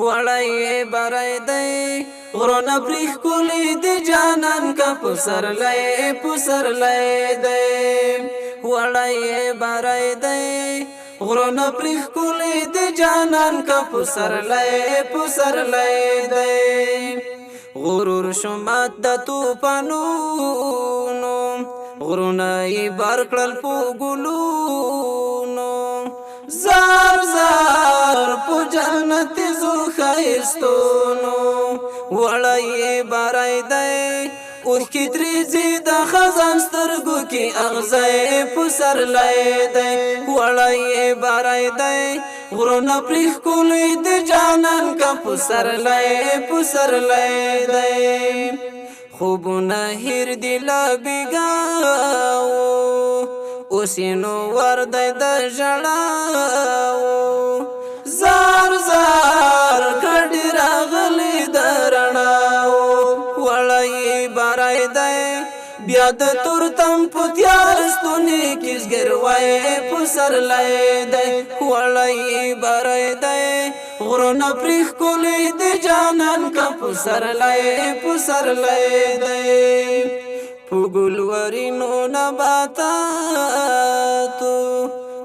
وړی برای دی غرونه پرې ښکلي دی جانان کا پسرلی دی وړی برای دی غرونه پرې ښکلي دی جانان کا پسرلی دی غرور شمات د توپانونو غرونه یې بار کړل په ګلونو زار زار په جنت زو خایستونو وړی برای دی اوښکې ترې د خزان سترګو کې اغزی پسرلی دی وړی برای دی غرونه پرې ښکلي دی جانان کا پسرلی دی خوبونه هیر دی له بېګاو اوس یې نو ور دی د ژړاو زار زار کډې راغلې د رڼاو وړی برای دی بیا د تورتم په تیار ستوني کې زګروی پسرلی دی وړی برای دی غرونه پرې ښکلي دی جانان کا پسرلی دی په ګلورینو نباتاتو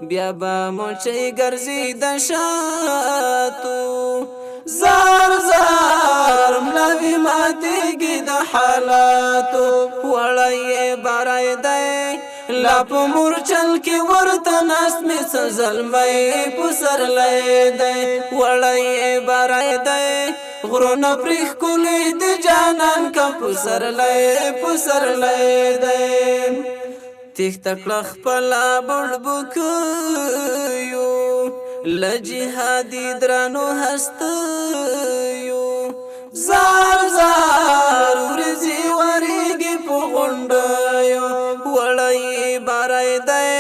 بیا به مچۍ ګرځي د شاتو زار زار ملاوي ماتېږي د حالاتو وړی برای دی لا په مورچل کې ورته ناست مې څه زلمی پسرلی دی وړی برای دی غرونه پرې ښکلي دی جانان کا پسرلی دی تیښته کړه خپله بړبوکیو له جهادي درنو هستیو زار زار ورځي ورېږي په غونډیو وړی برای دی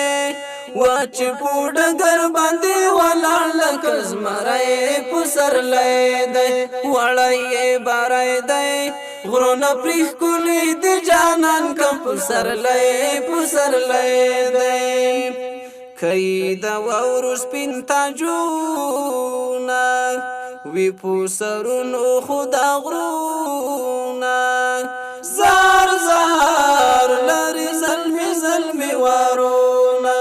واچ په ډګر باندې ولاړ لکه زمری پسرلی دی وړی برای دی غرونه پرې ښکلي دی جانان کا پسرلی دی کای د واورو سپین تاجونه وی په سرونو خو د غرونه زار زار لري زلمي وارونه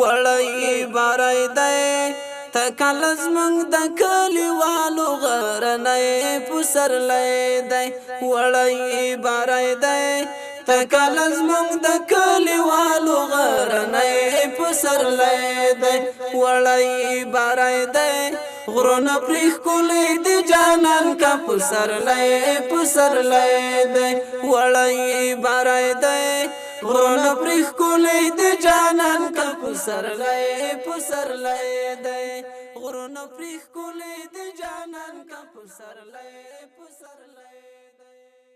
وړی برای دی تکل زمنګ د کلیوالو غرنی پسرلی دی وړی برای دی تکل زمنګ د کلیوالو غرنی پسرلی دی وړی برای دی غرونه پرې ښکلي دی جانان کا پسرلی دی وړی برای دی غرونه پرې ښکلي دی جانان کا پسرلی دی غرونه پرې ښکلي دی جانان کا پسرلی